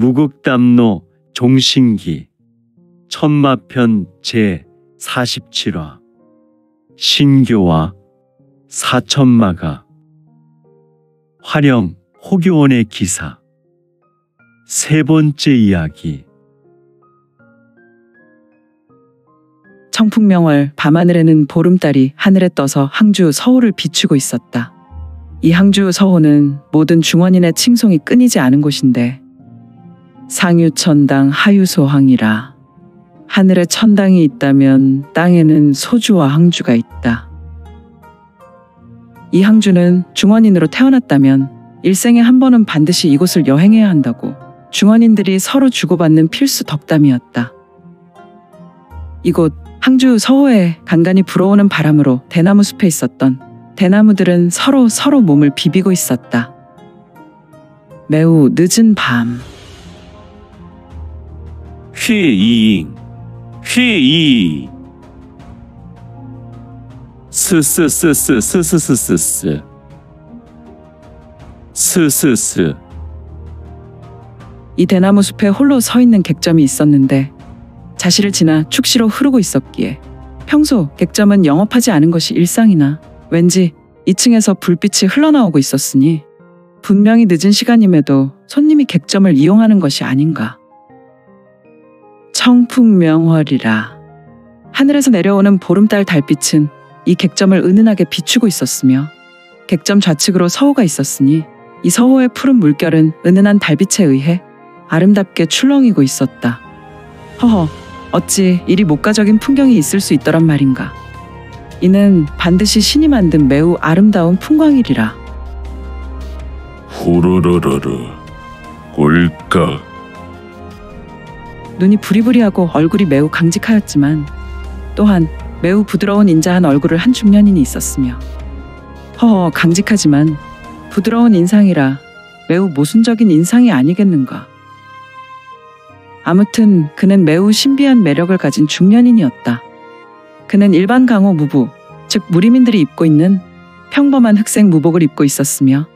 무극담노 종신기 천마편 제47화 신교와 사천마가 화령 호교원의 기사 세 번째 이야기. 청풍명월 밤하늘에는 보름달이 하늘에 떠서 항주 서호를 비추고 있었다. 이 항주 서호는 모든 중원인의 칭송이 끊이지 않은 곳인데 상유천당 하유소항이라. 하늘에 천당이 있다면 땅에는 소주와 항주가 있다. 이 항주는 중원인으로 태어났다면 일생에 한 번은 반드시 이곳을 여행해야 한다고 중원인들이 서로 주고받는 필수 덕담이었다. 이곳 항주 서호에 간간히 불어오는 바람으로 대나무 숲에 있었던 대나무들은 서로 몸을 비비고 있었다. 매우 늦은 밤. 휘잉 휘이 스스스스스스스스스 이 대나무 숲에 홀로 서 있는 객점이 있었는데 자실을 지나 축시로 흐르고 있었기에 평소 객점은 영업하지 않은 것이 일상이나 왠지 2층에서 불빛이 흘러나오고 있었으니 분명히 늦은 시간임에도 손님이 객점을 이용하는 것이 아닌가. 청풍명월이라. 하늘에서 내려오는 보름달 달빛은 이 객점을 은은하게 비추고 있었으며 객점 좌측으로 서호가 있었으니 이 서호의 푸른 물결은 은은한 달빛에 의해 아름답게 출렁이고 있었다. 허허, 어찌 이리 목가적인 풍경이 있을 수 있더란 말인가. 이는 반드시 신이 만든 매우 아름다운 풍광이리라. 후루루루루 꿀꺽. 눈이 부리부리하고 얼굴이 매우 강직하였지만 또한 매우 부드러운 인자한 얼굴을 한 중년인이 있었으며 허허, 강직하지만 부드러운 인상이라 매우 모순적인 인상이 아니겠는가. 아무튼 그는 매우 신비한 매력을 가진 중년인이었다. 그는 일반 강호 무부, 즉 무리민들이 입고 있는 평범한 흑색 무복을 입고 있었으며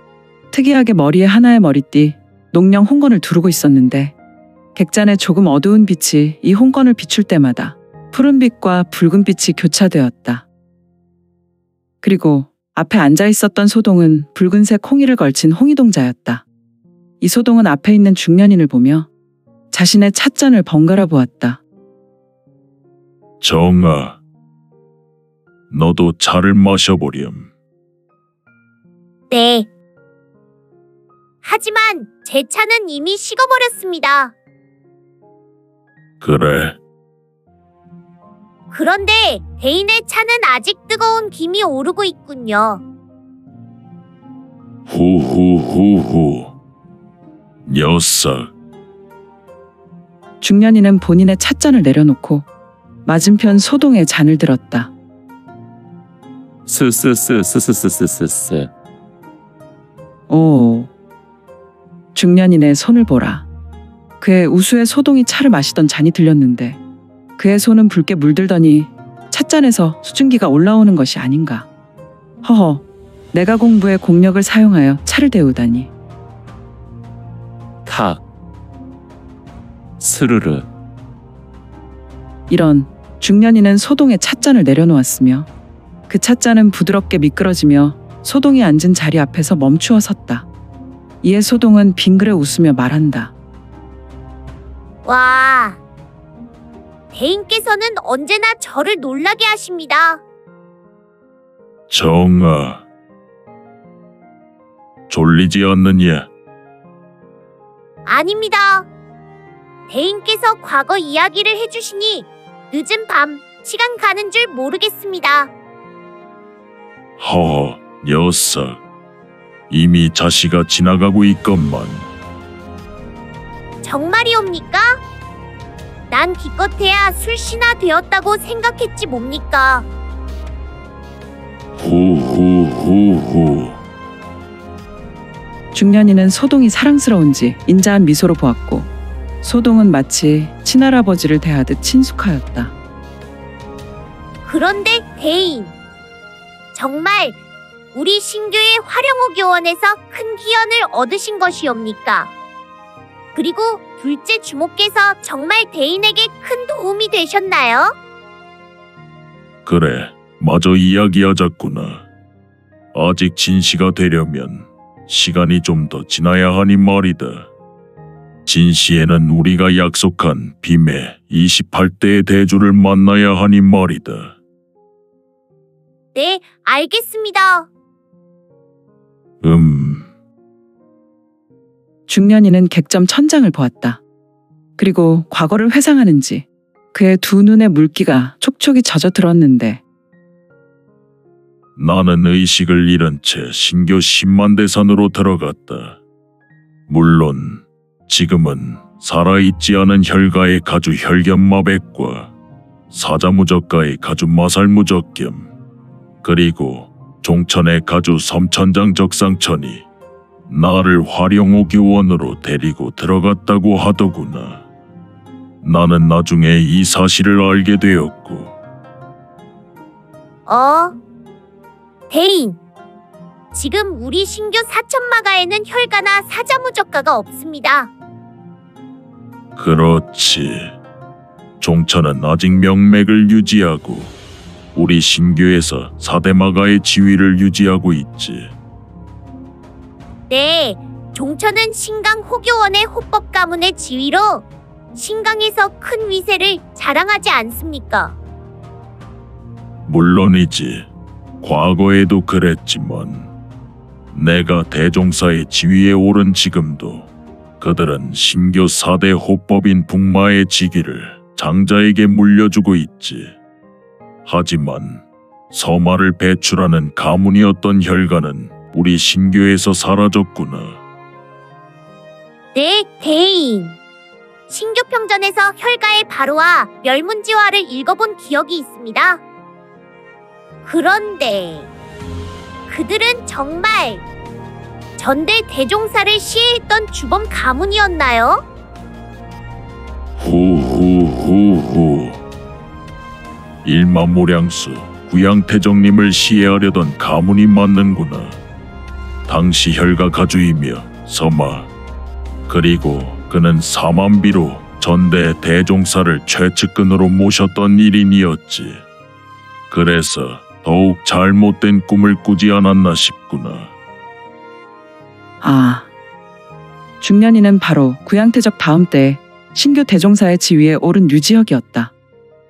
특이하게 머리에 하나의 머리띠, 농령 홍건을 두르고 있었는데 객잔의 조금 어두운 빛이 이 홍건을 비출 때마다 푸른빛과 붉은빛이 교차되었다. 그리고 앞에 앉아 있었던 소동은 붉은색 홍의를 걸친 홍의동자였다. 이 소동은 앞에 있는 중년인을 보며 자신의 찻잔을 번갈아 보았다. 정아, 너도 차를 마셔보렴. 네. 하지만 제 차는 이미 식어버렸습니다. 그래. 그런데 대인의 차는 아직 뜨거운 김이 오르고 있군요. 후후후후. 녀석. 중년인은 본인의 찻잔을 내려놓고 맞은편 소동의 잔을 들었다. 스스스스스스스스. 오. 중년인의 손을 보라. 그의 우수의 소동이 차를 마시던 잔이 들렸는데 그의 손은 붉게 물들더니 찻잔에서 수증기가 올라오는 것이 아닌가. 허허, 내가 공부의 공력을 사용하여 차를 데우다니. 탁 스르르. 이런. 중년인은 소동의 찻잔을 내려놓았으며 그 찻잔은 부드럽게 미끄러지며 소동이 앉은 자리 앞에서 멈추어 섰다. 이에 소동은 빙그레 웃으며 말한다. 와, 대인께서는 언제나 저를 놀라게 하십니다. 정아, 졸리지 않느냐? 아닙니다. 대인께서 과거 이야기를 해주시니 늦은 밤 시간 가는 줄 모르겠습니다. 허허, 녀석. 이미 자시가 지나가고 있건만. 정말이옵니까? 난 기껏해야 술시나 되었다고 생각했지 뭡니까? 후후후후. 중년인은 소동이 사랑스러운지 인자한 미소로 보았고 소동은 마치 친할아버지를 대하듯 친숙하였다. 그런데 대인, 정말 우리 신교의 화령호 교원에서 큰 기원을 얻으신 것이옵니까? 그리고 둘째 주모께서 정말 대인에게 큰 도움이 되셨나요? 그래, 마저 이야기하자꾸나. 아직 진시가 되려면 시간이 좀 더 지나야 하니 말이다. 진시에는 우리가 약속한 빔의 28대의 대주를 만나야 하니 말이다. 네, 알겠습니다. 중년이는 객점 천장을 보았다. 그리고 과거를 회상하는지 그의 두 눈에 물기가 촉촉이 젖어들었는데 나는 의식을 잃은 채 신교 10만대산으로 들어갔다. 물론 지금은 살아있지 않은 혈가의 가주 혈견마백과 사자무적가의 가주 마살무적겸 그리고 종천의 가주 섬천장 적상천이 나를 화룡호 교원으로 데리고 들어갔다고 하더구나. 나는 나중에 이 사실을 알게 되었고. 대인, 지금 우리 신교 사천마가에는 혈가나 사자무적가가 없습니다. 그렇지. 종천은 아직 명맥을 유지하고 우리 신교에서 사대마가의 지위를 유지하고 있지. 네, 종천은 신강 호교원의 호법 가문의 지위로 신강에서 큰 위세를 자랑하지 않습니까? 물론이지. 과거에도 그랬지만 내가 대종사의 지위에 오른 지금도 그들은 신교 4대 호법인 북마의 직위를 장자에게 물려주고 있지. 하지만 서마를 배출하는 가문이었던 혈가는 우리 신교에서 사라졌구나. 네, 대인. 신교평전에서 혈가의 바로와 멸문지화를 읽어본 기억이 있습니다. 그런데 그들은 정말 전대 대종사를 시해했던 주범 가문이었나요? 후후후후. 일마모량수 구양태정님을 시해하려던 가문이 맞는구나. 당시 혈가 가주이며 서마 그리고 그는 사만비로 전대 대종사를 최측근으로 모셨던 일인이었지. 그래서 더욱 잘못된 꿈을 꾸지 않았나 싶구나. 중년이는 바로 구양태적 다음 때 신교 대종사의 지위에 오른 류지혁이었다.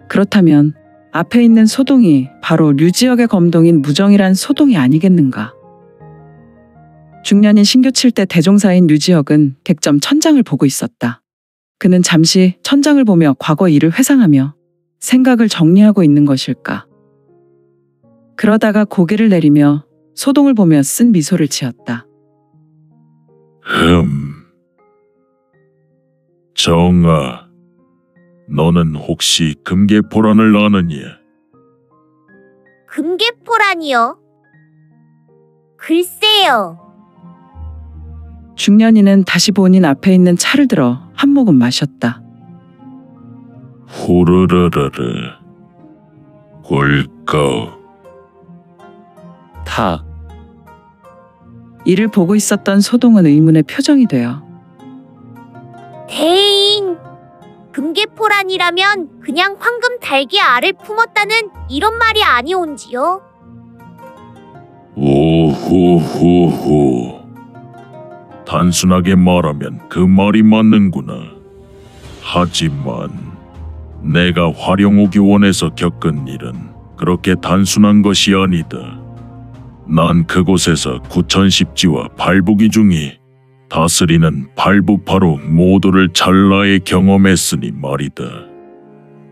그렇다면 앞에 있는 소동이 바로 류지혁의 검동인 무정이란 소동이 아니겠는가. 중년인 신교 7대 대종사인 류지혁은 객점 천장을 보고 있었다. 그는 잠시 천장을 보며 과거 일을 회상하며 생각을 정리하고 있는 것일까. 그러다가 고개를 내리며 소동을 보며 쓴 미소를 지었다. 정아, 너는 혹시 금계포란을 아느냐? 금계포란이요? 글쎄요. 중년이는 다시 본인 앞에 있는 차를 들어 한 모금 마셨다. 후르르르르 꿀꺽. 탁. 이를 보고 있었던 소동은 의문의 표정이 되어 대인, 금계포란이라면 그냥 황금 달기 알을 품었다는 이런 말이 아니온지요? 오호호호. 단순하게 말하면 그 말이 맞는구나. 하지만 내가 화룡호 교원에서 겪은 일은 그렇게 단순한 것이 아니다. 난 그곳에서 9,010지와 발부기 중이 다스리는 발부파로 모두를 찰나에 경험했으니 말이다.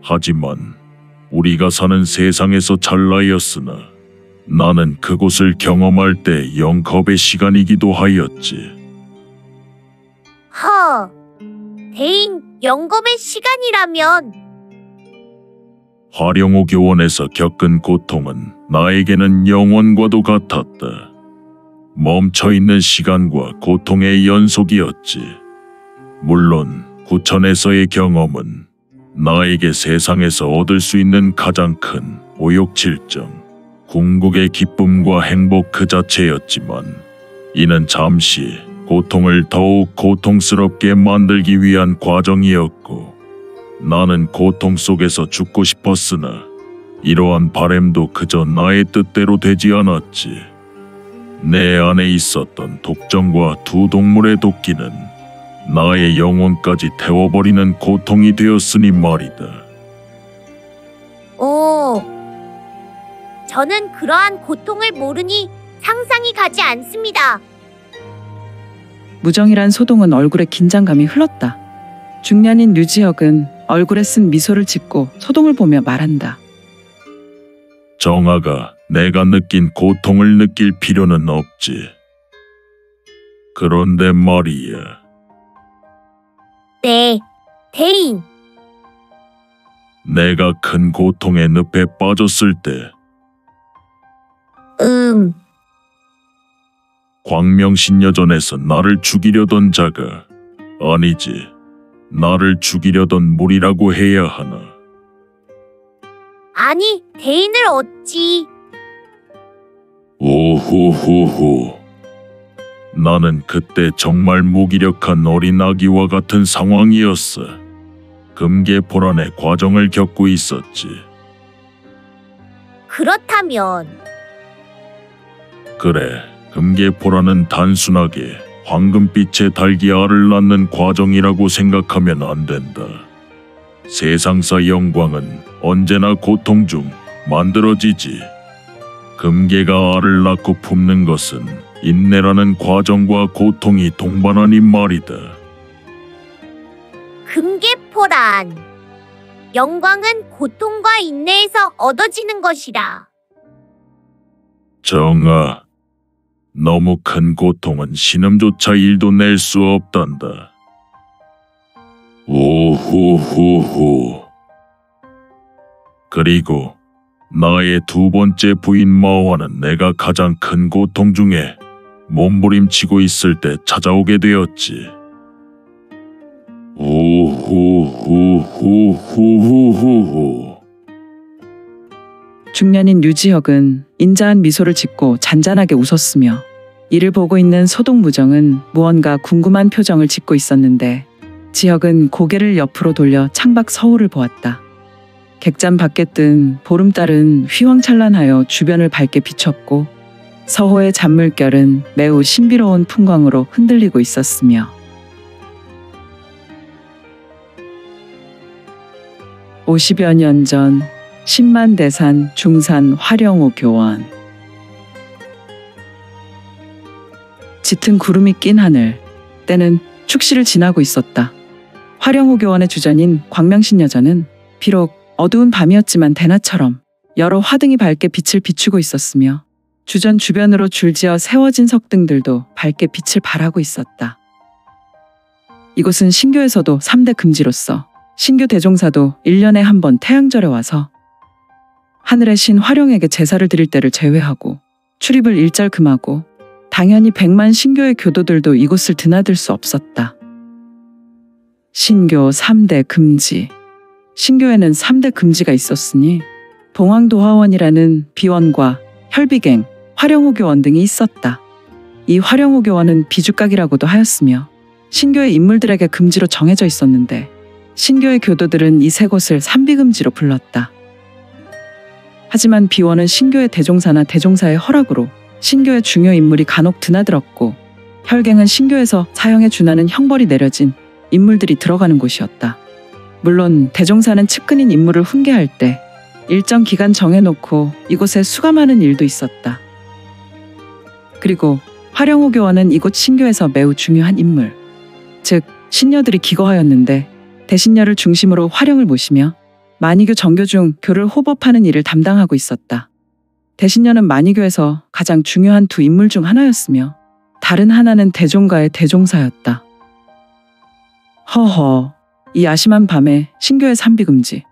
하지만 우리가 사는 세상에서 찰나였으나 나는 그곳을 경험할 때 영겁의 시간이기도 하였지. 대인, 영검의 시간이라면 화룡호 교원에서 겪은 고통은 나에게는 영원과도 같았다. 멈춰있는 시간과 고통의 연속이었지. 물론 구천에서의 경험은 나에게 세상에서 얻을 수 있는 가장 큰 오욕질점, 궁극의 기쁨과 행복 그 자체였지만 이는 잠시 고통을 더욱 고통스럽게 만들기 위한 과정이었고, 나는 고통 속에서 죽고 싶었으나 이러한 바램도 그저 나의 뜻대로 되지 않았지. 내 안에 있었던 독점과 두 동물의 도끼는 나의 영혼까지 태워버리는 고통이 되었으니 말이다. 오, 저는 그러한 고통을 모르니 상상이 가지 않습니다. 무정이란 소동은 얼굴에 긴장감이 흘렀다. 중년인 류지혁은 얼굴에 쓴 미소를 짓고 소동을 보며 말한다. 정아가 내가 느낀 고통을 느낄 필요는 없지. 그런데 말이야. 네, 대인. 내가 큰 고통의 늪에 빠졌을 때 광명신여전에서 나를 죽이려던 자가, 아니지, 나를 죽이려던 무리라고 해야 하나. 아니, 대인을 어찌... 오호호호. 나는 그때 정말 무기력한 어린 아기와 같은 상황이었어. 금계포란의 과정을 겪고 있었지. 그렇다면... 그래, 금계포란은 단순하게 황금빛의 달기 알을 낳는 과정이라고 생각하면 안 된다. 세상사 영광은 언제나 고통 중 만들어지지. 금계가 알을 낳고 품는 것은 인내라는 과정과 고통이 동반하니 말이다. 금계포란. 영광은 고통과 인내에서 얻어지는 것이라. 정아, 너무 큰 고통은 신음조차 일도 낼 수 없단다. 오호호호. 그리고 나의 두 번째 부인 마화는 내가 가장 큰 고통 중에 몸부림치고 있을 때 찾아오게 되었지. 오호호호호호호. 중년인 류지혁은 인자한 미소를 짓고 잔잔하게 웃었으며 이를 보고 있는 소동무정은 무언가 궁금한 표정을 짓고 있었는데 지혁은 고개를 옆으로 돌려 창밖 서울을 보았다. 객잔 밖에 뜬 보름달은 휘황찬란하여 주변을 밝게 비췄고 서호의 잔물결은 매우 신비로운 풍광으로 흔들리고 있었으며 50여 년 전 신만대산 중산 화령호 교원. 짙은 구름이 낀 하늘, 때는 축시를 지나고 있었다. 화령호 교원의 주전인 광명신여전은 비록 어두운 밤이었지만 대낮처럼 여러 화등이 밝게 빛을 비추고 있었으며 주전 주변으로 줄지어 세워진 석등들도 밝게 빛을 발하고 있었다. 이곳은 신교에서도 3대 금지로서 신교 대종사도 1년에 한 번 태양절에 와서 하늘의 신 화령에게 제사를 드릴 때를 제외하고 출입을 일절 금하고 당연히 100만 신교의 교도들도 이곳을 드나들 수 없었다. 신교 3대 금지. 신교에는 3대 금지가 있었으니 동황도화원이라는 비원과 혈비갱, 화령호 교원 등이 있었다. 이 화령호 교원은 비주각이라고도 하였으며 신교의 인물들에게 금지로 정해져 있었는데 신교의 교도들은 이 세 곳을 삼비금지로 불렀다. 하지만 비원은 신교의 대종사나 대종사의 허락으로 신교의 중요 인물이 간혹 드나들었고 혈갱은 신교에서 사형에 준하는 형벌이 내려진 인물들이 들어가는 곳이었다. 물론 대종사는 측근인 인물을 훈계할 때 일정 기간 정해놓고 이곳에 수감하는 일도 있었다. 그리고 화령호 교원은 이곳 신교에서 매우 중요한 인물, 즉 신녀들이 기거하였는데 대신녀를 중심으로 화령을 모시며 만이교 정교 중 교를 호법하는 일을 담당하고 있었다. 대신녀는 만이교에서 가장 중요한 두 인물 중 하나였으며 다른 하나는 대종가의 대종사였다. 허허, 이 야심한 밤에 신교의 삼비금지,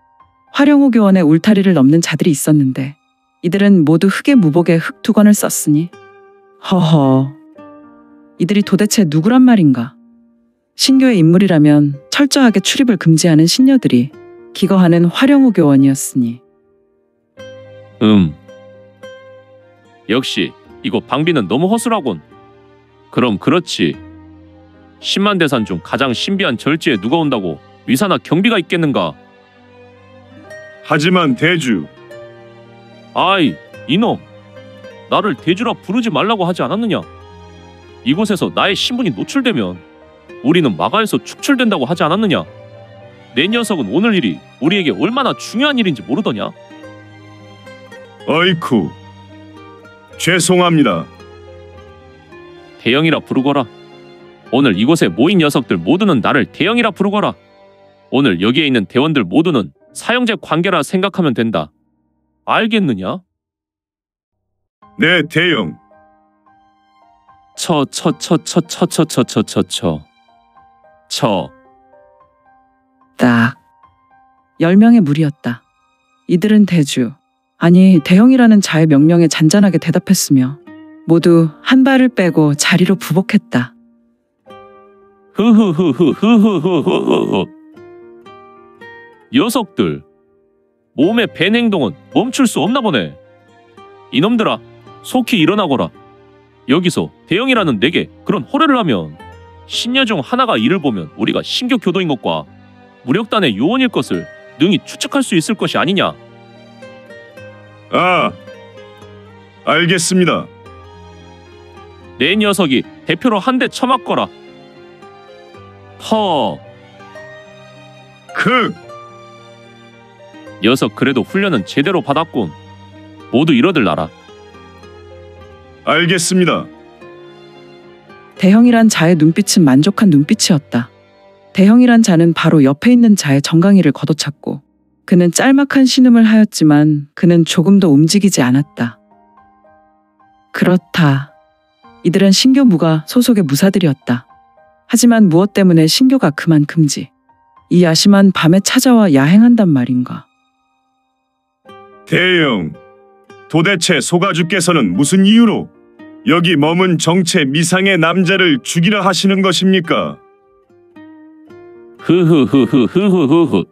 화령호 교원의 울타리를 넘는 자들이 있었는데 이들은 모두 흑의 무복에 흑두건을 썼으니 허허, 이들이 도대체 누구란 말인가? 신교의 인물이라면 철저하게 출입을 금지하는 신녀들이 기거하는 화령호 교원이었으니. 역시 이곳 방비는 너무 허술하군. 그럼 그렇지. 10만 대산 중 가장 신비한 절지에 누가 온다고 위사나 경비가 있겠는가? 하지만 대주, 아이, 이놈. 나를 대주라 부르지 말라고 하지 않았느냐? 이곳에서 나의 신분이 노출되면 우리는 마가에서 축출된다고 하지 않았느냐? 내 녀석은 오늘 일이 우리에게 얼마나 중요한 일인지 모르더냐? 어이쿠, 죄송합니다. 대영이라 부르거라. 오늘 이곳에 모인 녀석들 모두는 나를 대영이라 부르거라. 오늘 여기에 있는 대원들 모두는 사형제 관계라 생각하면 된다. 알겠느냐? 네, 대영. 쳐. 딱 10명의 무리였다. 이들은 대주, 아니 대형이라는 자의 명령에 잔잔하게 대답했으며 모두 한 발을 빼고 자리로 부복했다. 흐흐흐흐흐흐흐흐흐. 녀석들, 몸의 밴 행동은 멈출 수 없나 보네. 이놈들아, 속히 일어나거라. 여기서 대영이라는 내게 그런 호래를 하면 신녀 중 하나가 이를 보면 우리가 신교 교도인 것과 무력단의 요원일 것을 능히 추측할 수 있을 것이 아니냐. 아, 알겠습니다. 내 녀석이 대표로 한 대 쳐맞거라. 허. 녀석 그래도 훈련은 제대로 받았군. 모두 이러들 나라. 알겠습니다. 대형이란 자의 눈빛은 만족한 눈빛이었다. 대형이란 자는 바로 옆에 있는 자의 정강이를 걷어찼고 그는 짤막한 신음을 하였지만 그는 조금도 움직이지 않았다. 그렇다. 이들은 신교 무가 소속의 무사들이었다. 하지만 무엇 때문에 신교가 그만큼지 이 야심한 밤에 찾아와 야행한단 말인가. 대영, 도대체 소가주께서는 무슨 이유로 여기 머문 정체 미상의 남자를 죽이라 하시는 것입니까? 흐흐흐흐흐흐흐.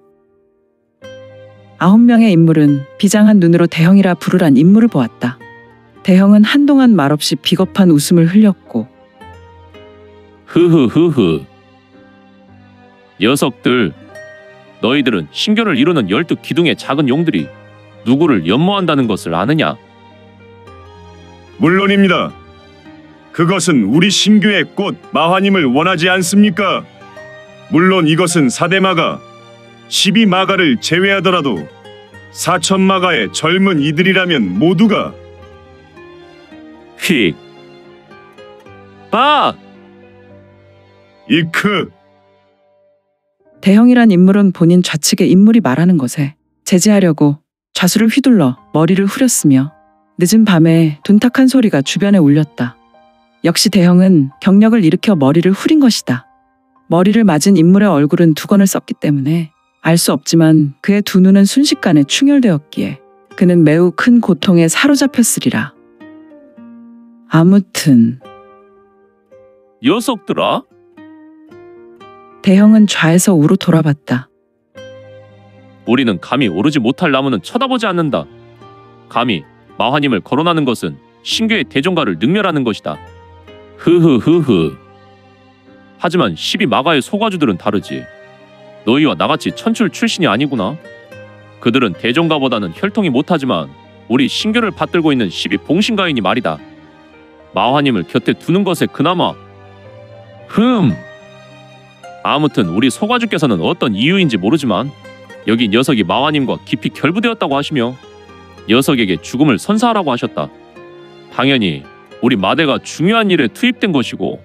9명의 인물은 비장한 눈으로 대형이라 부르란 인물을 보았다. 대형은 한동안 말없이 비겁한 웃음을 흘렸고 흐흐흐흐. 녀석들, 너희들은 신교를 이루는 12기둥의 작은 용들이 누구를 연모한다는 것을 아느냐? 물론입니다. 그것은 우리 신교의 꽃 마화님을 원하지 않습니까? 물론 이것은 4대마가, 12마가를 제외하더라도 4천마가의 젊은 이들이라면 모두가 휙. 아! 이크. 대형이란 인물은 본인 좌측의 인물이 말하는 것에 제지하려고 좌수를 휘둘러 머리를 후렸으며 늦은 밤에 둔탁한 소리가 주변에 울렸다. 역시 대형은 경력을 일으켜 머리를 후린 것이다. 머리를 맞은 인물의 얼굴은 두건을 썼기 때문에 알 수 없지만 그의 두 눈은 순식간에 충혈되었기에 그는 매우 큰 고통에 사로잡혔으리라. 아무튼 녀석들아? 대형은 좌에서 우로 돌아봤다. 우리는 감히 오르지 못할 나무는 쳐다보지 않는다. 감히 마화님을 거론하는 것은 신교의 대종가를 능멸하는 것이다. 흐흐흐흐. 하지만 12마가의 소가주들은 다르지. 너희와 나같이 천출 출신이 아니구나. 그들은 대종가보다는 혈통이 못하지만 우리 신교를 받들고 있는 12봉신가이니 말이다. 마화님을 곁에 두는 것에 그나마 아무튼 우리 소가주께서는 어떤 이유인지 모르지만 여기 녀석이 마화님과 깊이 결부되었다고 하시며 녀석에게 죽음을 선사하라고 하셨다. 당연히 우리 마대가 중요한 일에 투입된 것이고.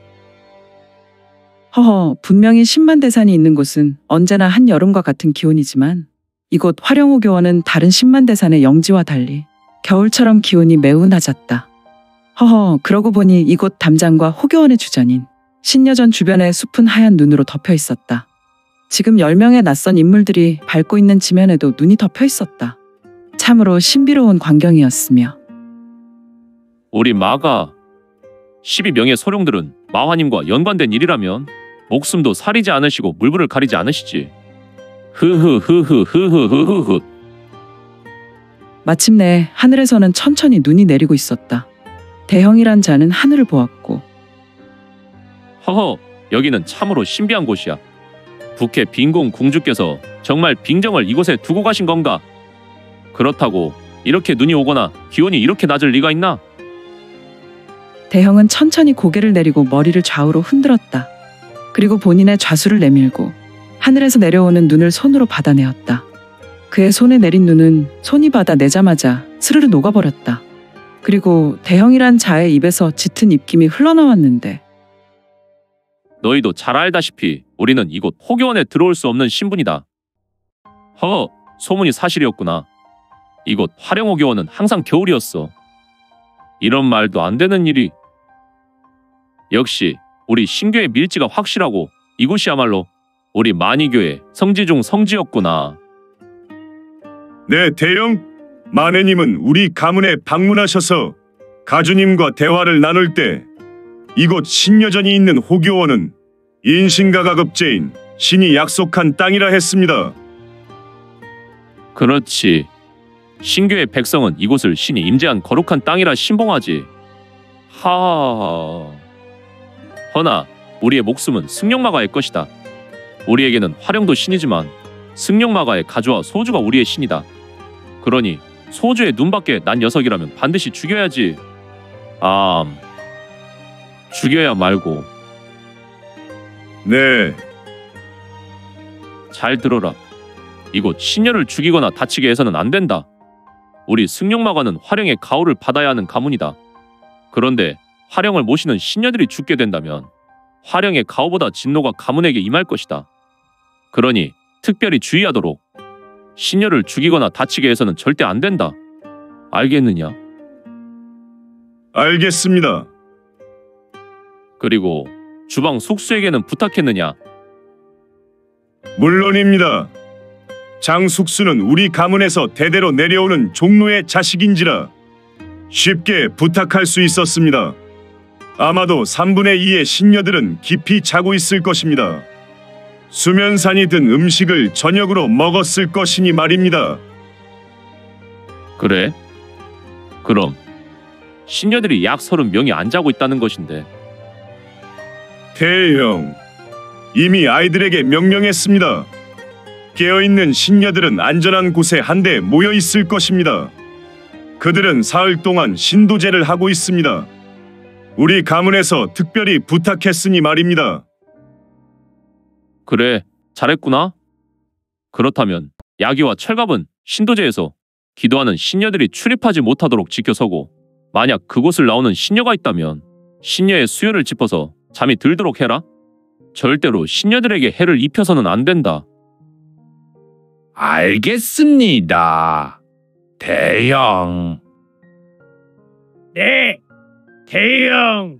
허허, 분명히 10만 대산이 있는 곳은 언제나 한여름과 같은 기온이지만 이곳 화령호 교원은 다른 10만 대산의 영지와 달리 겨울처럼 기온이 매우 낮았다. 허허, 그러고 보니 이곳 담장과 호교원의 주전인 신여전 주변의 숲은 하얀 눈으로 덮여 있었다. 지금 10명의 낯선 인물들이 밟고 있는 지면에도 눈이 덮여 있었다. 참으로 신비로운 광경이었으며 우리 마가 12명의 소룡들은 마화님과 연관된 일이라면 목숨도 사리지 않으시고 물불을 가리지 않으시지. 흐흐흐흐흐흐흐흐. 마침내 하늘에서는 천천히 눈이 내리고 있었다. 대형이란 자는 하늘을 보았고 허허, 여기는 참으로 신비한 곳이야. 북해 빈공 공주께서 정말 빙정을 이곳에 두고 가신 건가? 그렇다고 이렇게 눈이 오거나 기온이 이렇게 낮을 리가 있나? 대형은 천천히 고개를 내리고 머리를 좌우로 흔들었다. 그리고 본인의 좌수를 내밀고 하늘에서 내려오는 눈을 손으로 받아내었다. 그의 손에 내린 눈은 손이 받아내자마자 스르르 녹아버렸다. 그리고 대형이란 자의 입에서 짙은 입김이 흘러나왔는데 너희도 잘 알다시피 우리는 이곳 호교원에 들어올 수 없는 신분이다. 허, 소문이 사실이었구나. 이곳 화령호교원은 항상 겨울이었어. 이런 말도 안 되는 일이. 역시 우리 신교의 밀지가 확실하고 이곳이야말로 우리 만이교의 성지 중 성지였구나. 네, 대영. 마네님은 우리 가문에 방문하셔서 가주님과 대화를 나눌 때 이곳 신여전이 있는 호교원은 인신과 급제인 신이 약속한 땅이라 했습니다. 그렇지. 신교의 백성은 이곳을 신이 임재한 거룩한 땅이라 신봉하지. 하하하. 허나 우리의 목숨은 승룡마가의 것이다. 우리에게는 화령도 신이지만 승룡마가의 가주와 소주가 우리의 신이다. 그러니 소주의 눈밖에 난 녀석이라면 반드시 죽여야지. 죽여야 말고. 네. 잘 들어라. 이곳 신녀를 죽이거나 다치게 해서는 안 된다. 우리 승룡마가는 화령의 가호를 받아야 하는 가문이다. 그런데 화령을 모시는 신녀들이 죽게 된다면 화령의 가호보다 진노가 가문에게 임할 것이다. 그러니 특별히 주의하도록. 신녀를 죽이거나 다치게 해서는 절대 안 된다. 알겠느냐? 알겠습니다. 그리고 주방 숙수에게는 부탁했느냐? 물론입니다. 장숙수는 우리 가문에서 대대로 내려오는 종로의 자식인지라 쉽게 부탁할 수 있었습니다. 아마도 3분의 2의 신녀들은 깊이 자고 있을 것입니다. 수면산이 든 음식을 저녁으로 먹었을 것이니 말입니다. 그래? 그럼 신녀들이 약 30명이 안 자고 있다는 것인데. 대형, 이미 아이들에게 명령했습니다. 깨어있는 신녀들은 안전한 곳에 한데 모여 있을 것입니다. 그들은 사흘 동안 신도제를 하고 있습니다. 우리 가문에서 특별히 부탁했으니 말입니다. 그래, 잘했구나. 그렇다면 야기와 철갑은 신도제에서 기도하는 신녀들이 출입하지 못하도록 지켜서고, 만약 그곳을 나오는 신녀가 있다면 신녀의 수요를 짚어서 잠이 들도록 해라. 절대로 신녀들에게 해를 입혀서는 안 된다. 알겠습니다. 대형. 네, 대형.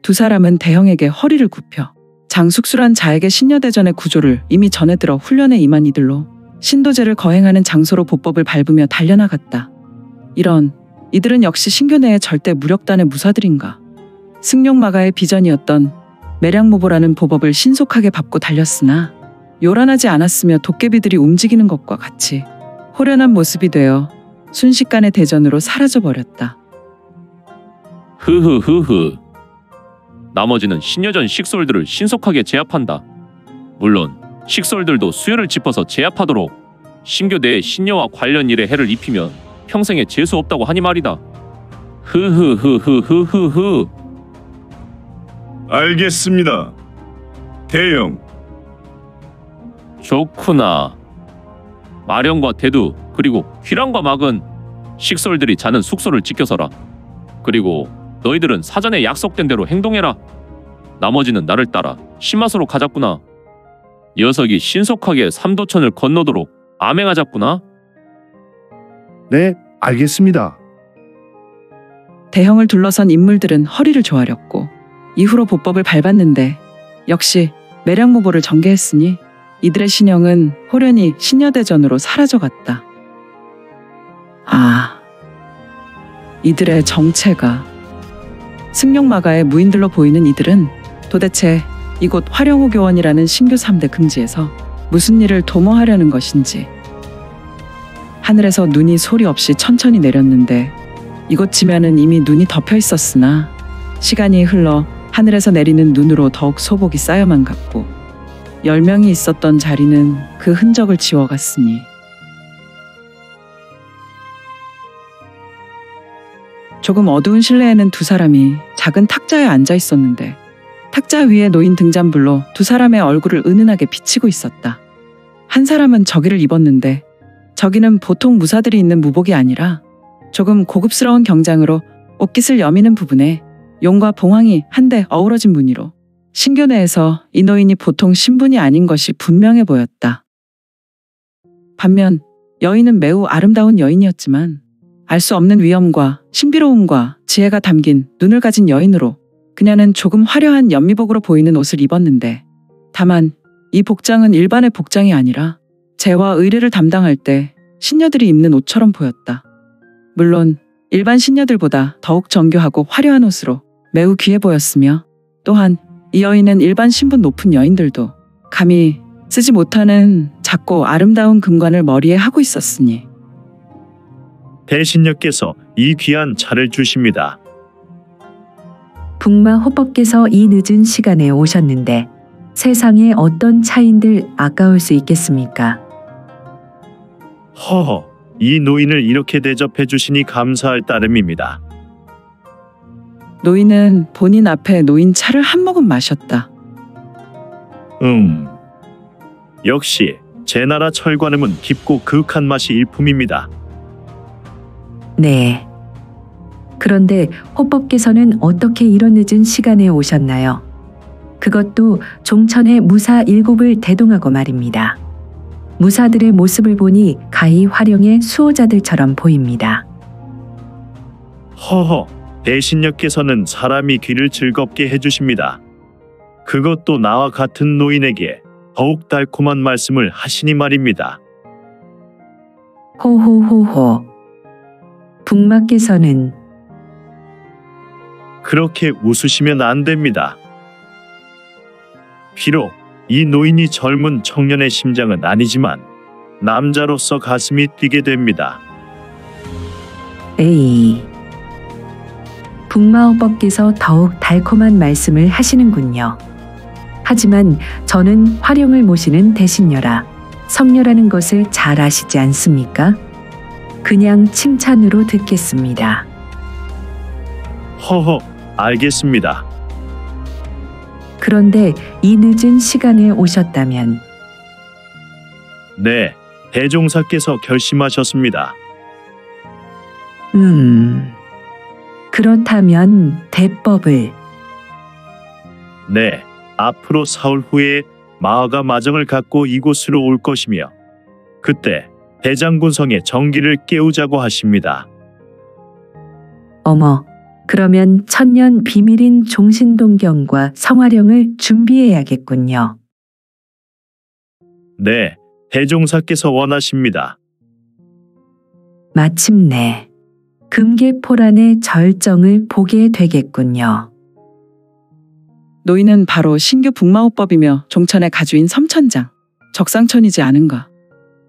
두 사람은 대형에게 허리를 굽혀 장숙수란 자에게 신녀대전의 구조를 이미 전해 들어 훈련에 임한 이들로 신도제를 거행하는 장소로 보법을 밟으며 달려나갔다. 이들은 역시 신교 내의 절대 무력단의 무사들인가. 승룡마가의 비전이었던 매량모보라는 보법을 신속하게 밟고 달렸으나 요란하지 않았으며 도깨비들이 움직이는 것과 같이 호련한 모습이 되어 순식간에 대전으로 사라져버렸다. 흐흐흐흐. 나머지는 신여전 식솔들을 신속하게 제압한다. 물론 식솔들도 수요를 짚어서 제압하도록. 신교 내의 신녀와 관련 일에 해를 입히면 평생에 재수 없다고 하니 말이다. 흐흐흐흐흐흐흐. 알겠습니다. 대형. 좋구나. 마령과 대두 그리고 휘랑과 막은 식솔들이 자는 숙소를 지켜서라. 그리고 너희들은 사전에 약속된 대로 행동해라. 나머지는 나를 따라 신마소로 가자꾸나. 녀석이 신속하게 삼도천을 건너도록 암행하자꾸나. 네, 알겠습니다. 대형을 둘러선 인물들은 허리를 조아렸고 이후로 보법을 밟았는데 역시 매량모보를 전개했으니 이들의 신형은 호련히 신여대전으로 사라져갔다. 이들의 정체가. 승룡마가의 무인들로 보이는 이들은 도대체 이곳 화령호교원이라는 신교 3대 금지에서 무슨 일을 도모하려는 것인지. 하늘에서 눈이 소리 없이 천천히 내렸는데 이곳 지면은 이미 눈이 덮여 있었으나 시간이 흘러 하늘에서 내리는 눈으로 더욱 소복이 쌓여만 갔고 10명이 있었던 자리는 그 흔적을 지워갔으니 조금 어두운 실내에는 두 사람이 작은 탁자에 앉아 있었는데 탁자 위에 놓인 등잔불로 두 사람의 얼굴을 은은하게 비치고 있었다. 한 사람은 저기를 입었는데 저기는 보통 무사들이 입는 무복이 아니라 조금 고급스러운 경장으로 옷깃을 여미는 부분에 용과 봉황이 한데 어우러진 무늬로 신교 내에서 이 노인이 보통 신분이 아닌 것이 분명해 보였다. 반면 여인은 매우 아름다운 여인이었지만 알 수 없는 위엄과 신비로움과 지혜가 담긴 눈을 가진 여인으로 그녀는 조금 화려한 연미복으로 보이는 옷을 입었는데 다만 이 복장은 일반의 복장이 아니라 재와 의례를 담당할 때 신녀들이 입는 옷처럼 보였다. 물론 일반 신녀들보다 더욱 정교하고 화려한 옷으로 매우 귀해 보였으며 또한 이 여인은 일반 신분 높은 여인들도 감히 쓰지 못하는 작고 아름다운 금관을 머리에 하고 있었으니 대신녀께서 이 귀한 차를 주십니다. 북마 호법께서 이 늦은 시간에 오셨는데 세상에 어떤 차인들 아까울 수 있겠습니까? 허허, 이 노인을 이렇게 대접해 주시니 감사할 따름입니다. 노인은 본인 앞에 놓인 차를 한 모금 마셨다. 역시 제 나라 철관음은 깊고 그윽한 맛이 일품입니다. 네. 그런데 호법께서는 어떻게 이런 늦은 시간에 오셨나요? 그것도 종천의 무사 7을 대동하고 말입니다. 무사들의 모습을 보니 가히 화령의 수호자들처럼 보입니다. 허허, 대신녀께서는 사람이 귀를 즐겁게 해주십니다. 그것도 나와 같은 노인에게 더욱 달콤한 말씀을 하시니 말입니다. 호호호호. 북마께서는 그렇게 웃으시면 안 됩니다. 비록 이 노인이 젊은 청년의 심장은 아니지만 남자로서 가슴이 뛰게 됩니다. 에이. 북마호법께서 더욱 달콤한 말씀을 하시는군요. 하지만 저는 화령을 모시는 대신녀라 성녀라는 것을 잘 아시지 않습니까? 그냥 칭찬으로 듣겠습니다. 허허, 알겠습니다. 그런데 이 늦은 시간에 오셨다면 네, 대종사께서 결심하셨습니다. 그렇다면 대법을 네, 앞으로 사흘 후에 마하가 마정을 갖고 이곳으로 올 것이며 그때 대장군성의 정기를 깨우자고 하십니다. 어머, 그러면 천년 비밀인 종신동경과 성화령을 준비해야겠군요. 네, 대종사께서 원하십니다. 마침내 금계포란의 절정을 보게 되겠군요. 노인은 바로 신규 북마호법이며 종천의 가주인 섬천장, 적상천이지 않은가.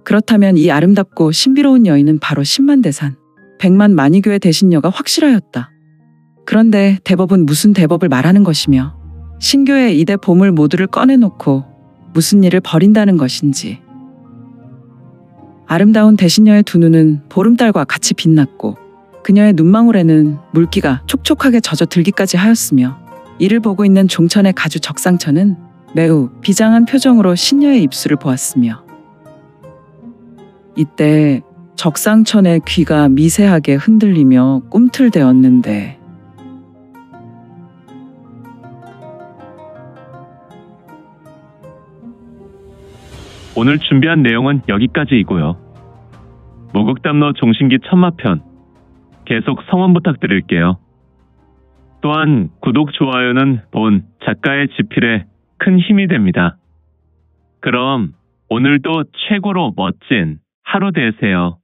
그렇다면 이 아름답고 신비로운 여인은 바로 10만 대산, 100만 만이교의 대신녀가 확실하였다. 그런데 대법은 무슨 대법을 말하는 것이며 신교의 이대 보물 모두를 꺼내놓고 무슨 일을 벌인다는 것인지. 아름다운 대신녀의 두 눈은 보름달과 같이 빛났고 그녀의 눈망울에는 물기가 촉촉하게 젖어 들기까지 하였으며 이를 보고 있는 종천의 가주 적상천은 매우 비장한 표정으로 신녀의 입술을 보았으며 이때 적상천의 귀가 미세하게 흔들리며 꿈틀대었는데 오늘 준비한 내용은 여기까지이고요. 무극담로 종신기 천마편 계속 성원 부탁드릴게요. 또한 구독, 좋아요는 본 작가의 지필에 큰 힘이 됩니다. 그럼 오늘도 최고로 멋진 하루 되세요.